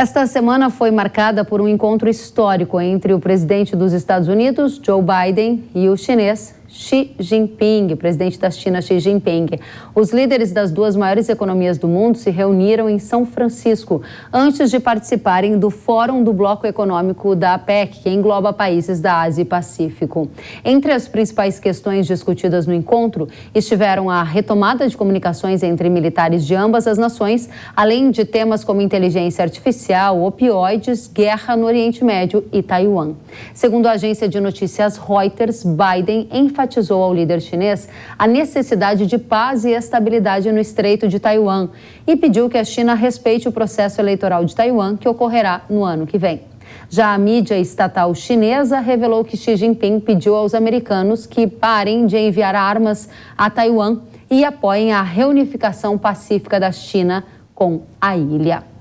Esta semana foi marcada por um encontro histórico entre o presidente dos Estados Unidos, Joe Biden, e o chinês Xi Jinping, presidente da China, Xi Jinping. Os líderes das duas maiores economias do mundo se reuniram em São Francisco antes de participarem do Fórum do Bloco Econômico da APEC, que engloba países da Ásia e Pacífico. Entre as principais questões discutidas no encontro estiveram a retomada de comunicações entre militares de ambas as nações, além de temas como inteligência artificial, opioides, guerra no Oriente Médio e Taiwan. Segundo a agência de notícias Reuters, Biden enfatizou ao líder chinês a necessidade de paz e estabilidade no Estreito de Taiwan e pediu que a China respeite o processo eleitoral de Taiwan, que ocorrerá no ano que vem. Já a mídia estatal chinesa revelou que Xi Jinping pediu aos americanos que parem de enviar armas a Taiwan e apoiem a reunificação pacífica da China com a ilha.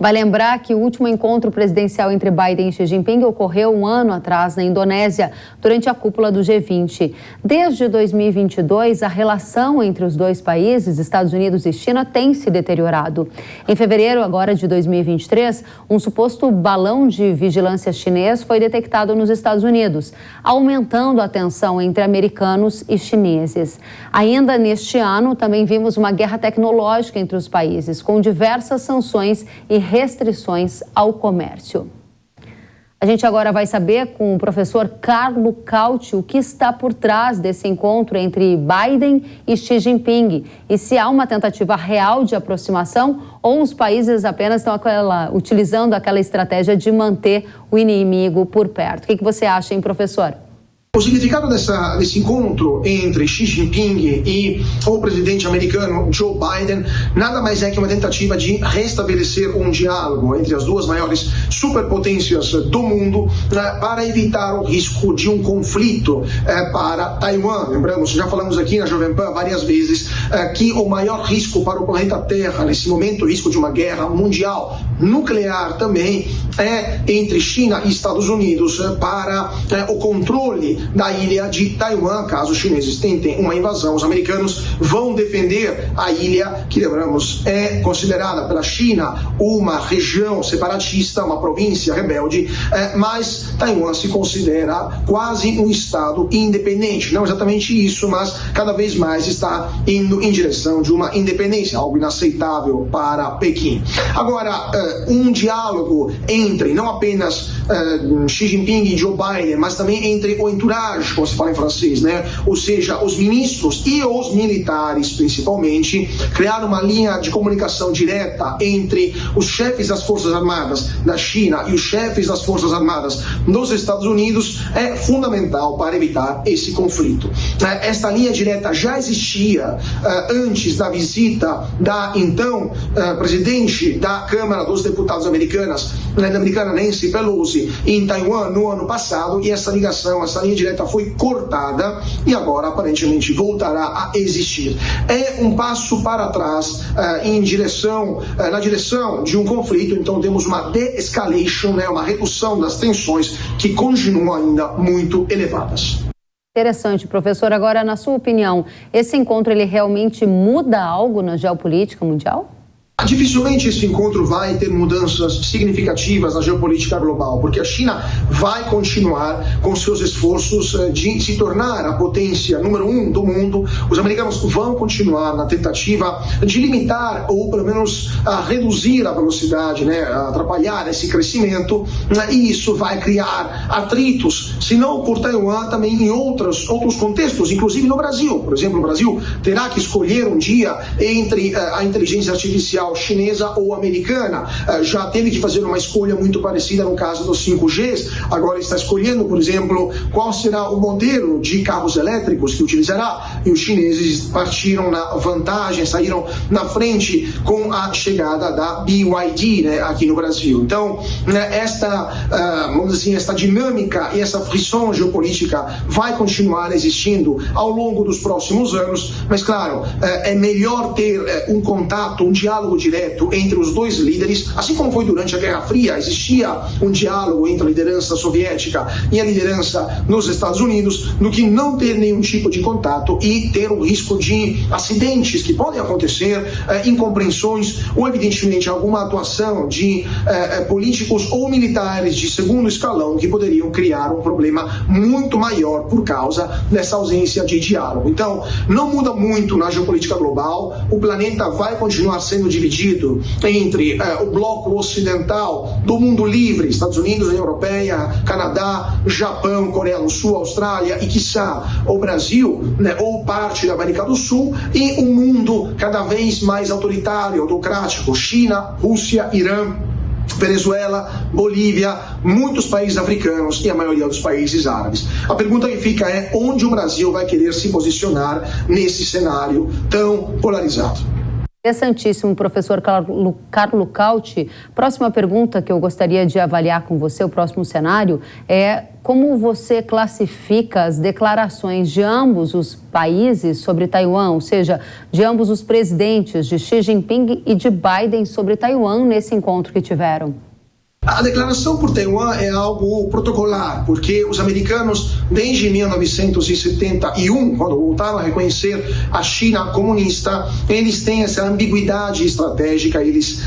Vai lembrar que o último encontro presidencial entre Biden e Xi Jinping ocorreu um ano atrás na Indonésia, durante a cúpula do G20. Desde 2022, a relação entre os dois países, Estados Unidos e China, tem se deteriorado. Em fevereiro agora de 2023, um suposto balão de vigilância chinês foi detectado nos Estados Unidos, aumentando a tensão entre americanos e chineses. Ainda neste ano, também vimos uma guerra tecnológica entre os países, com diversas sanções e restrições ao comércio. A gente agora vai saber com o professor Carlo Cauti o que está por trás desse encontro entre Biden e Xi Jinping e se há uma tentativa real de aproximação ou os países apenas estão utilizando aquela estratégia de manter o inimigo por perto. O que você acha, hein, professor? O significado desse encontro entre Xi Jinping e o presidente americano Joe Biden nada mais é que uma tentativa de restabelecer um diálogo entre as duas maiores superpotências do mundo para evitar o risco de um conflito para Taiwan. Lembramos, já falamos aqui na Jovem Pan várias vezes que o maior risco para o planeta Terra nesse momento, o risco de uma guerra mundial nuclear também, é entre China e Estados Unidos para o controle da ilha de Taiwan. Caso os chineses tentem uma invasão, os americanos vão defender a ilha, que, lembramos, é considerada pela China uma região separatista, uma província rebelde, mas Taiwan se considera quase um estado independente. Não exatamente isso, mas cada vez mais está indo em direção de uma independência, algo inaceitável para Pequim. Agora, um diálogo entre não apenas Xi Jinping e Joe Biden, mas também entre o entourage, como se fala em francês, né? Ou seja, os ministros e os militares, principalmente, criar uma linha de comunicação direta entre os chefes das Forças Armadas da China e os chefes das Forças Armadas dos Estados Unidos é fundamental para evitar esse conflito. Esta linha direta já existia antes da visita da então presidente da Câmara dos Deputados americana, Nancy Pelosi, em Taiwan no ano passado, e essa ligação, essa linha direta foi cortada e agora aparentemente voltará a existir. É um passo para trás na direção de um conflito. Então temos uma de-escalation, uma redução das tensões que continuam ainda muito elevadas. Interessante, professor. Agora, na sua opinião, esse encontro ele realmente muda algo na geopolítica mundial? Dificilmente esse encontro vai ter mudanças significativas na geopolítica global, porque a China vai continuar com seus esforços de se tornar a potência número 1 do mundo. Os americanos vão continuar na tentativa de limitar ou pelo menos reduzir a velocidade, atrapalhar esse crescimento, e isso vai criar atritos, se não por Taiwan, também em outros contextos, inclusive no Brasil. Por exemplo, o Brasil terá que escolher um dia entre a inteligência artificial chinesa ou americana. Já teve que fazer uma escolha muito parecida no caso dos 5Gs, agora está escolhendo, por exemplo, qual será o modelo de carros elétricos que utilizará, e os chineses partiram na vantagem, saíram na frente com a chegada da BYD, aqui no Brasil. Então, vamos dizer assim, esta dinâmica e essa frição geopolítica vai continuar existindo ao longo dos próximos anos, mas claro, é melhor ter um contato, um diálogo direto entre os dois líderes, assim como foi durante a Guerra Fria, existia um diálogo entre a liderança soviética e a liderança nos Estados Unidos, do que não ter nenhum tipo de contato e ter o risco de acidentes que podem acontecer, incompreensões ou, evidentemente, alguma atuação de políticos ou militares de segundo escalão que poderiam criar um problema muito maior por causa dessa ausência de diálogo. Então, não muda muito na geopolítica global, o planeta vai continuar sendo dividido entre o bloco ocidental do mundo livre, Estados Unidos, União Europeia, Canadá, Japão, Coreia do Sul, Austrália e, quiçá, o Brasil, né, ou parte da América do Sul, e um mundo cada vez mais autoritário, autocrático, China, Rússia, Irã, Venezuela, Bolívia, muitos países africanos e a maioria dos países árabes. A pergunta que fica é onde o Brasil vai querer se posicionar nesse cenário tão polarizado. Interessantíssimo, professor Carlo Cauti. Próxima pergunta que eu gostaria de avaliar com você, o próximo cenário, é como você classifica as declarações de ambos os países sobre Taiwan, ou seja, de ambos os presidentes, de Xi Jinping e de Biden, sobre Taiwan nesse encontro que tiveram? A declaração por Taiwan é algo protocolar, porque os americanos, desde 1971, quando voltaram a reconhecer a China comunista, eles têm essa ambiguidade estratégica, eles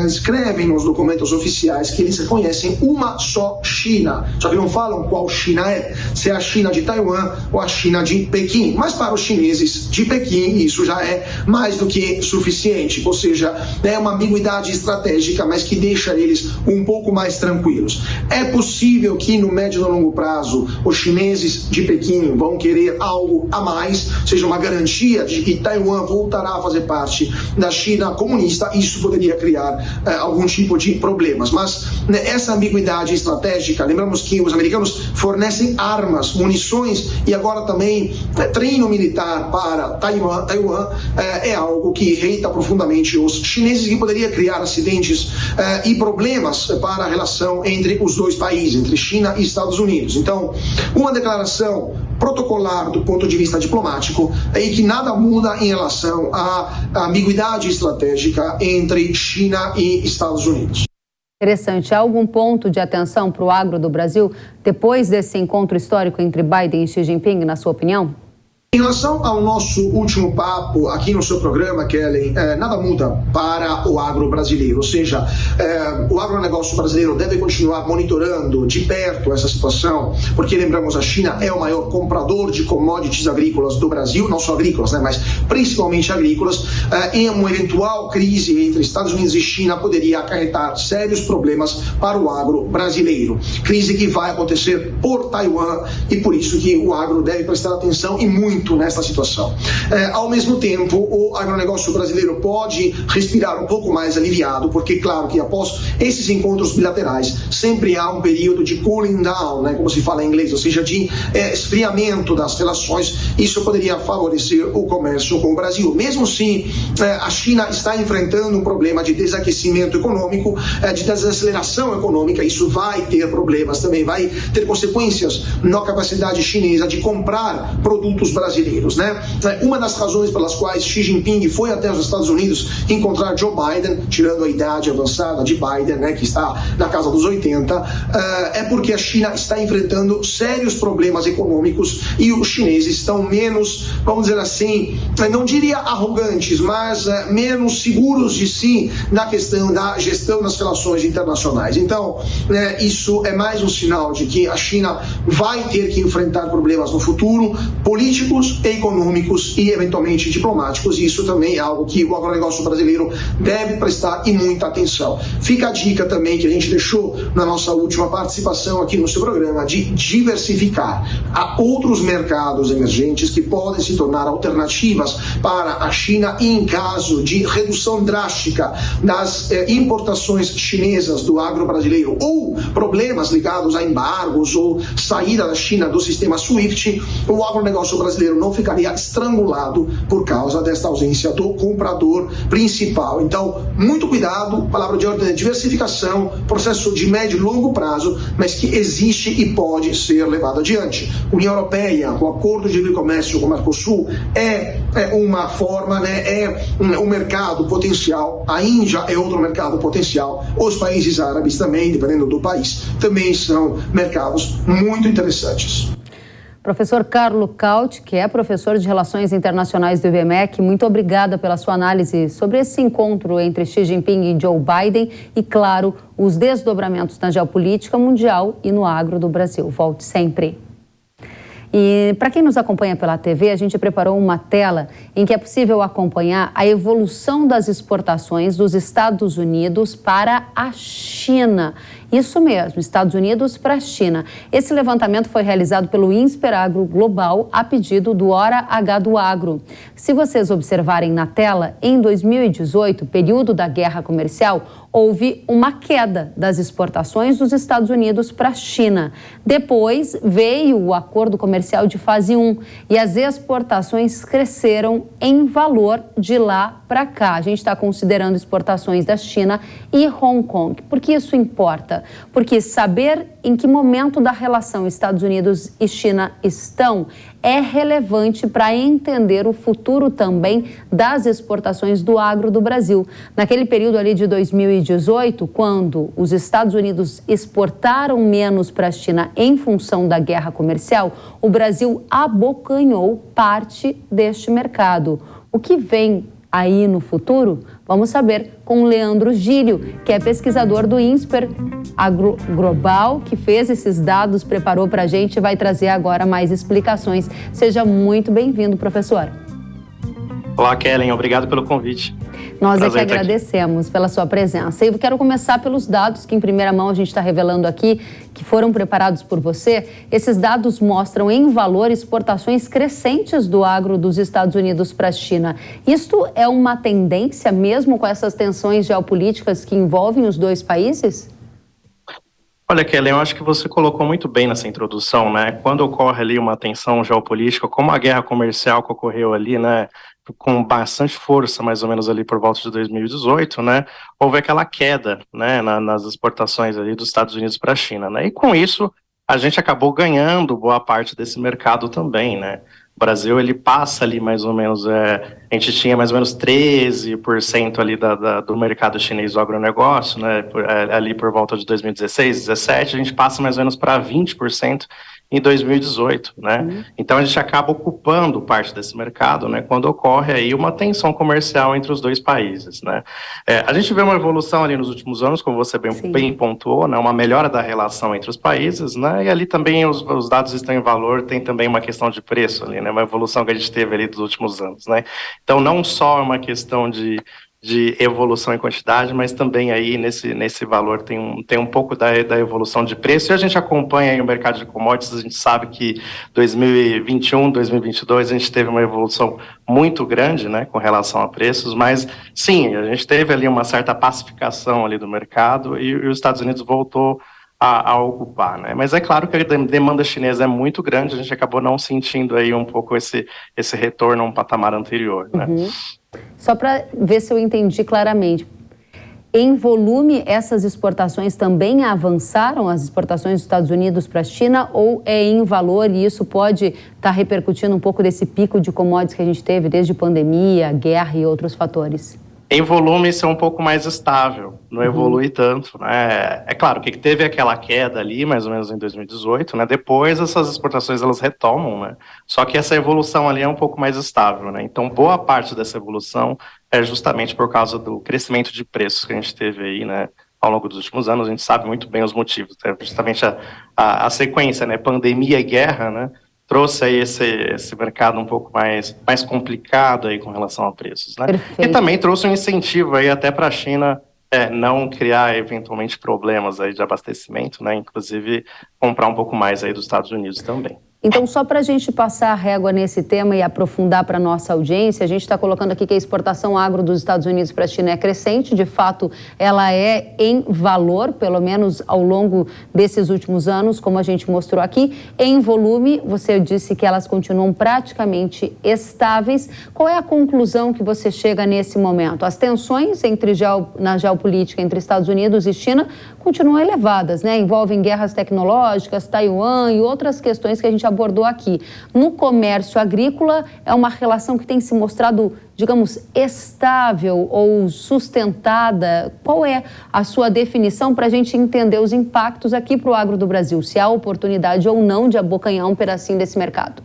escrevem nos documentos oficiais que eles reconhecem uma só China, só que não falam qual China é, se é a China de Taiwan ou a China de Pequim, mas para os chineses de Pequim isso já é mais do que suficiente, ou seja, é uma ambiguidade estratégica, mas que deixa eles um pouco mais tranquilos. É possível que no médio e no longo prazo os chineses de Pequim vão querer algo a mais, seja uma garantia de que Taiwan voltará a fazer parte da China comunista. Isso poderia criar algum tipo de problemas, mas essa ambiguidade estratégica, lembramos que os americanos fornecem armas, munições e agora também treino militar para Taiwan, é algo que irrita profundamente os chineses, que poderia criar acidentes e problemas para a relação entre os dois países, entre China e Estados Unidos. Então, uma declaração protocolar do ponto de vista diplomático e que nada muda em relação à ambiguidade estratégica entre China e Estados Unidos. Interessante. Há algum ponto de atenção para o agro do Brasil depois desse encontro histórico entre Biden e Xi Jinping, na sua opinião? Em relação ao nosso último papo aqui no seu programa, Kellen, nada muda para o agro brasileiro, ou seja, o agronegócio brasileiro deve continuar monitorando de perto essa situação, porque lembramos, a China é o maior comprador de commodities agrícolas do Brasil, não só agrícolas, né, mas principalmente agrícolas, e uma eventual crise entre Estados Unidos e China poderia acarretar sérios problemas para o agro brasileiro, crise que vai acontecer por Taiwan e por isso que o agro deve prestar atenção e muito nessa situação. Ao mesmo tempo, o agronegócio brasileiro pode respirar um pouco mais aliviado, porque claro que após esses encontros bilaterais sempre há um período de cooling down, né, como se fala em inglês, ou seja, de esfriamento das relações. Isso poderia favorecer o comércio com o Brasil, mesmo se a China está enfrentando um problema de desaquecimento econômico, de desaceleração econômica. Isso vai ter problemas também, vai ter consequências na capacidade chinesa de comprar produtos brasileiros, né? Uma das razões pelas quais Xi Jinping foi até os Estados Unidos encontrar Joe Biden, tirando a idade avançada de Biden, né, que está na casa dos 80, é porque a China está enfrentando sérios problemas econômicos e os chineses estão menos, vamos dizer assim, não diria arrogantes, mas menos seguros de si na questão da gestão das relações internacionais. Então, isso é mais um sinal de que a China vai ter que enfrentar problemas no futuro, políticos, econômicos e eventualmente diplomáticos, e isso também é algo que o agronegócio brasileiro deve prestar e muita atenção. Fica a dica também que a gente deixou na nossa última participação aqui no seu programa, de diversificar. Há outros mercados emergentes que podem se tornar alternativas para a China e em caso de redução drástica das importações chinesas do agro brasileiro ou problemas ligados a embargos ou saída da China do sistema SWIFT, o agronegócio brasileiro brasileiro não ficaria estrangulado por causa desta ausência do comprador principal. Então, muito cuidado, palavra de ordem é diversificação, processo de médio e longo prazo, mas que existe e pode ser levado adiante. União Europeia, o acordo de livre comércio com o Mercosul é uma forma, é um mercado potencial. A Índia é outro mercado potencial. Os países árabes também, dependendo do país, também são mercados muito interessantes. Professor Carlo Cauti, que é professor de Relações Internacionais do IBMEC, muito obrigada pela sua análise sobre esse encontro entre Xi Jinping e Joe Biden e, claro, os desdobramentos na geopolítica mundial e no agro do Brasil. Volte sempre. E para quem nos acompanha pela TV, a gente preparou uma tela em que é possível acompanhar a evolução das exportações dos Estados Unidos para a China. Isso mesmo, Estados Unidos para a China. Esse levantamento foi realizado pelo INSPER Agro Global a pedido do Hora H do Agro. Se vocês observarem na tela, em 2018, período da guerra comercial, houve uma queda das exportações dos Estados Unidos para a China. Depois veio o acordo comercial de fase 1 e as exportações cresceram em valor de lá para cá. A gente está considerando exportações da China e Hong Kong. Por que isso importa? Porque saber em que momento da relação Estados Unidos e China estão é relevante para entender o futuro também das exportações do agro do Brasil. Naquele período ali de 2018, quando os Estados Unidos exportaram menos para a China em função da guerra comercial, o Brasil abocanhou parte deste mercado. O que vem aí no futuro? Vamos saber com o Leandro Gílio, que é pesquisador do INSPER Agro Global, que fez esses dados, preparou para a gente e vai trazer agora mais explicações. Seja muito bem-vindo, professor. Olá, Kellen. Obrigado pelo convite. Nós é que agradecemos pela sua presença. E eu quero começar pelos dados que, em primeira mão, a gente está revelando aqui, que foram preparados por você. Esses dados mostram, em valor, exportações crescentes do agro dos Estados Unidos para a China. Isto é uma tendência, mesmo com essas tensões geopolíticas que envolvem os dois países? Olha, Kellen, eu acho que você colocou muito bem nessa introdução, né? Quando ocorre ali uma tensão geopolítica, como a guerra comercial que ocorreu ali, né, com bastante força, mais ou menos ali por volta de 2018, né, houve aquela queda, né, nas exportações ali dos Estados Unidos para a China, né? E com isso, a gente acabou ganhando boa parte desse mercado também, né? O Brasil, ele passa ali mais ou menos, a gente tinha mais ou menos 13% ali do mercado chinês do agronegócio, né, ali por volta de 2016, 2017, a gente passa mais ou menos para 20% em 2018, né? Então a gente acaba ocupando parte desse mercado, né, quando ocorre aí uma tensão comercial entre os dois países, né? A gente vê uma evolução ali nos últimos anos, como você bem pontuou, né, uma melhora da relação entre os países, né, e ali também os dados estão em valor, tem também uma questão de preço ali, né, uma evolução que a gente teve ali dos últimos anos, né? Então não só é uma questão de evolução em quantidade, mas também aí nesse valor tem um pouco da evolução de preço, e a gente acompanha aí o mercado de commodities, a gente sabe que 2021, 2022 a gente teve uma evolução muito grande, né, com relação a preços, mas sim, a gente teve ali uma certa pacificação ali do mercado e os Estados Unidos voltou a ocupar, né? Mas é claro que a demanda chinesa é muito grande, a gente acabou não sentindo aí um pouco esse retorno a um patamar anterior, né? Só para ver se eu entendi claramente, em volume essas exportações também avançaram, as exportações dos Estados Unidos para a China, ou é em valor e isso pode estar repercutindo um pouco desse pico de commodities que a gente teve desde pandemia, guerra e outros fatores? Em volume, isso é um pouco mais estável, não evolui tanto, né? É claro que teve aquela queda ali, mais ou menos em 2018, né? Depois essas exportações, elas retomam, né? Só que essa evolução ali é um pouco mais estável, né? Então, boa parte dessa evolução é justamente por causa do crescimento de preços que a gente teve aí, né? Ao longo dos últimos anos, a gente sabe muito bem os motivos, né? Justamente a sequência, né? Pandemia e guerra, né? Trouxe aí esse mercado um pouco mais complicado aí com relação a preços, né? Perfeito. E também trouxe um incentivo aí até para a China não criar eventualmente problemas aí de abastecimento, né? Inclusive comprar um pouco mais aí dos Estados Unidos também. Então, só para a gente passar a régua nesse tema e aprofundar para a nossa audiência, a gente está colocando aqui que a exportação agro dos Estados Unidos para a China é crescente. De fato, ela é em valor, pelo menos ao longo desses últimos anos, como a gente mostrou aqui. Em volume, você disse que elas continuam praticamente estáveis. Qual é a conclusão que você chega nesse momento? As tensões na geopolítica entre Estados Unidos e China continuam elevadas, né? Envolvem guerras tecnológicas, Taiwan e outras questões que a gente abordou aqui. No comércio agrícola, é uma relação que tem se mostrado, digamos, estável ou sustentada. Qual é a sua definição para a gente entender os impactos aqui para o agro do Brasil? Se há oportunidade ou não de abocanhar um pedacinho desse mercado?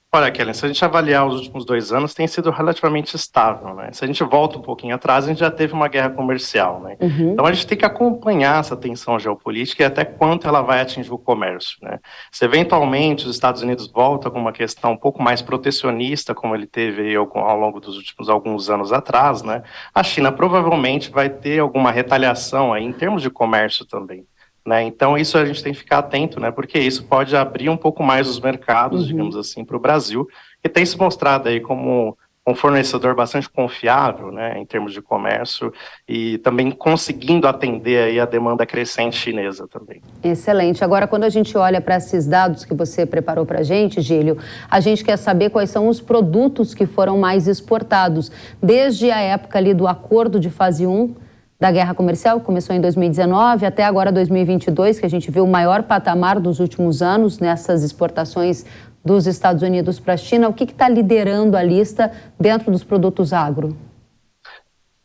Olha, Kellen, se a gente avaliar os últimos 2 anos, tem sido relativamente estável, né? Se a gente volta um pouquinho atrás, a gente já teve uma guerra comercial, né? Então a gente tem que acompanhar essa tensão geopolítica e até quanto ela vai atingir o comércio, né? Se eventualmente os Estados Unidos voltam com uma questão um pouco mais protecionista, como ele teve aí ao longo dos últimos alguns anos atrás, né? A China provavelmente vai ter alguma retaliação aí em termos de comércio também. Né? Então isso a gente tem que ficar atento, né? Porque isso pode abrir um pouco mais os mercados, digamos assim, para o Brasil, que tem se mostrado aí como um fornecedor bastante confiável, né, em termos de comércio e também conseguindo atender aí a demanda crescente chinesa também. Excelente. Agora, quando a gente olha para esses dados que você preparou para a gente, Gílio, a gente quer saber quais são os produtos que foram mais exportados desde a época ali do acordo de fase 1 da guerra comercial, que começou em 2019, até agora 2022, que a gente viu o maior patamar dos últimos anos nessas exportações dos Estados Unidos para a China. O que está liderando a lista dentro dos produtos agro?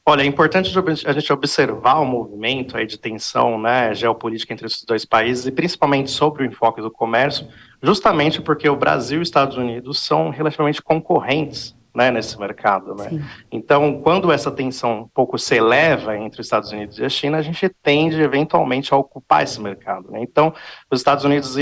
Olha, é importante a gente observar o movimento aí de tensão, né, geopolítica entre esses dois países e principalmente sobre o enfoque do comércio, justamente porque o Brasil e os Estados Unidos são relativamente concorrentes, né, nesse mercado, né? Sim. Então, quando essa tensão um pouco se eleva entre os Estados Unidos e a China, a gente tende eventualmente a ocupar esse mercado, né? Então, os Estados Unidos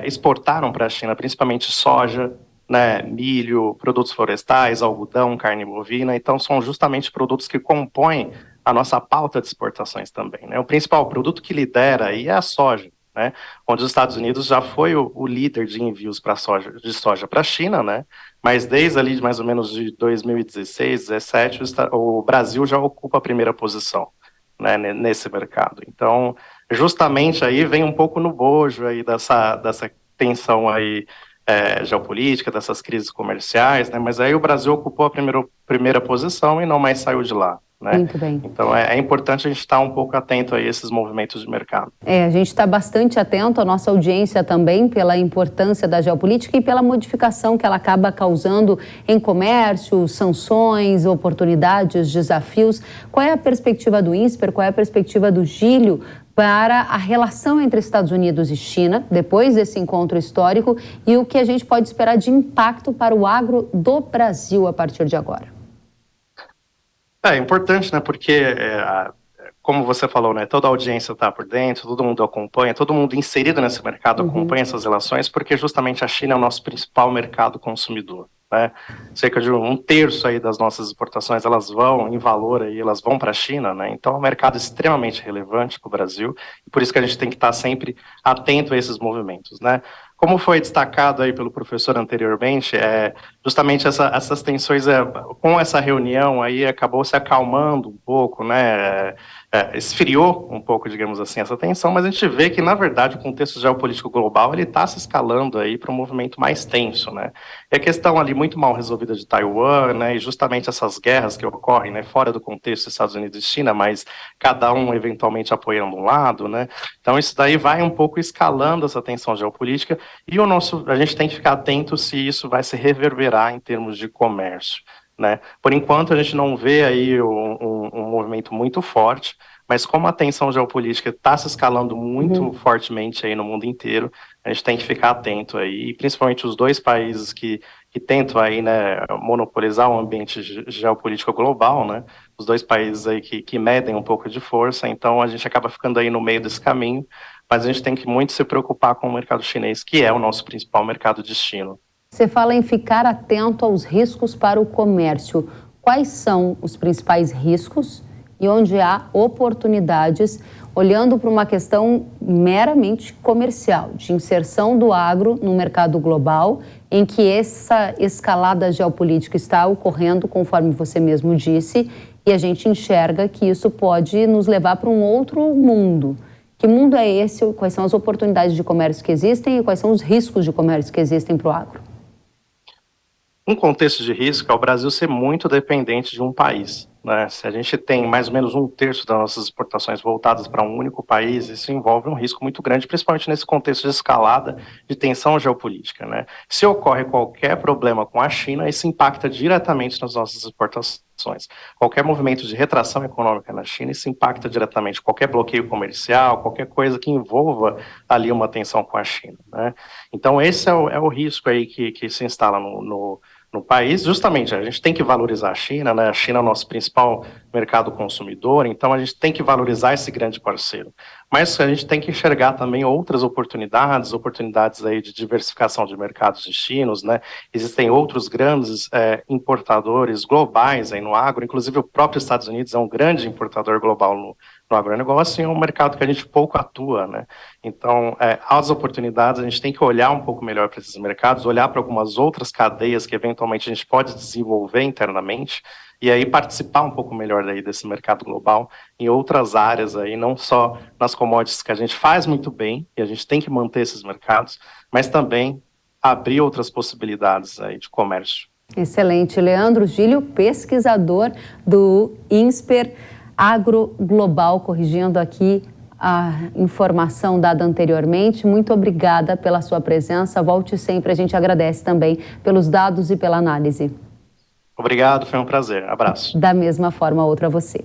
exportaram para a China principalmente soja, né, milho, produtos florestais, algodão, carne bovina. Então, são justamente produtos que compõem a nossa pauta de exportações também, né? O principal produto que lidera aí é a soja, né, onde os Estados Unidos já foi o líder de envios de soja para a China, né, mas desde ali mais ou menos de 2016, 2017, o Brasil já ocupa a primeira posição, né, nesse mercado. Então, justamente aí vem um pouco no bojo aí dessa tensão aí geopolítica, dessas crises comerciais, né, mas aí o Brasil ocupou a primeira posição e não mais saiu de lá. Né? Muito bem. Então é importante a gente estar um pouco atento a esses movimentos de mercado. A gente está bastante atento, a nossa audiência também, pela importância da geopolítica e pela modificação que ela acaba causando em comércio, sanções, oportunidades, desafios. Qual é a perspectiva do INSPER, qual é a perspectiva do Gílio para a relação entre Estados Unidos e China, depois desse encontro histórico, e o que a gente pode esperar de impacto para o agro do Brasil a partir de agora? É importante, né, porque, como você falou, né, toda a audiência está por dentro, todo mundo acompanha, todo mundo inserido nesse mercado acompanha essas relações, porque justamente a China é o nosso principal mercado consumidor, né? Cerca de 1/3 aí das nossas exportações, elas vão, em valor aí, elas vão para a China, né? Então é um mercado extremamente relevante para o Brasil, e por isso que a gente tem que estar sempre atento a esses movimentos, né? Como foi destacado aí pelo professor anteriormente, justamente essas tensões, com essa reunião aí, acabou se acalmando um pouco, né? Esfriou um pouco, digamos assim, essa tensão, mas a gente vê que, na verdade, o contexto geopolítico global, ele está se escalando aí para um movimento mais tenso, né? E a questão ali muito mal resolvida de Taiwan, né? E justamente essas guerras que ocorrem, né? Fora do contexto dos Estados Unidos e China, mas cada um eventualmente apoiando um lado, né? Então isso daí vai um pouco escalando essa tensão geopolítica e a gente tem que ficar atento se isso vai se reverberar em termos de comércio, né? Por enquanto a gente não vê aí um movimento muito forte, mas como a tensão geopolítica está se escalando muito fortemente aí no mundo inteiro, a gente tem que ficar atento aí, e principalmente os dois países que tentam aí, né, monopolizar o ambiente geopolítico global, né, os dois países aí que medem um pouco de força, então a gente acaba ficando aí no meio desse caminho, mas a gente tem que muito se preocupar com o mercado chinês, que é o nosso principal mercado destino. Você fala em ficar atento aos riscos para o comércio. Quais são os principais riscos e onde há oportunidades, olhando para uma questão meramente comercial, de inserção do agro no mercado global, em que essa escalada geopolítica está ocorrendo, conforme você mesmo disse, e a gente enxerga que isso pode nos levar para um outro mundo. Que mundo é esse? Quais são as oportunidades de comércio que existem e quais são os riscos de comércio que existem para o agro? Um contexto de risco é o Brasil ser muito dependente de um país, né? Se a gente tem mais ou menos 1/3 das nossas exportações voltadas para um único país, isso envolve um risco muito grande, principalmente nesse contexto de escalada de tensão geopolítica, né? Se ocorre qualquer problema com a China, isso impacta diretamente nas nossas exportações. Qualquer movimento de retração econômica na China, isso impacta diretamente qualquer bloqueio comercial, qualquer coisa que envolva ali uma tensão com a China, né? Então esse é o risco aí que se instala no país. Justamente, a gente tem que valorizar a China, né? A China é o nosso principal mercado consumidor, então a gente tem que valorizar esse grande parceiro. Mas a gente tem que enxergar também outras oportunidades aí de diversificação de mercados destinos, né? Existem outros grandes importadores globais aí no agro, inclusive o próprio Estados Unidos é um grande importador global no agronegócio, e é um mercado que a gente pouco atua, né? Então, as oportunidades, a gente tem que olhar um pouco melhor para esses mercados, olhar para algumas outras cadeias que eventualmente a gente pode desenvolver internamente, e aí participar um pouco melhor daí desse mercado global em outras áreas aí, não só nas commodities que a gente faz muito bem, e a gente tem que manter esses mercados, mas também abrir outras possibilidades aí de comércio. Excelente. Leandro Gílio, pesquisador do INSPER Agro Global, corrigindo aqui a informação dada anteriormente. Muito obrigada pela sua presença. Volte sempre, a gente agradece também pelos dados e pela análise. Obrigado, foi um prazer. Abraço. Da mesma forma, outra a você.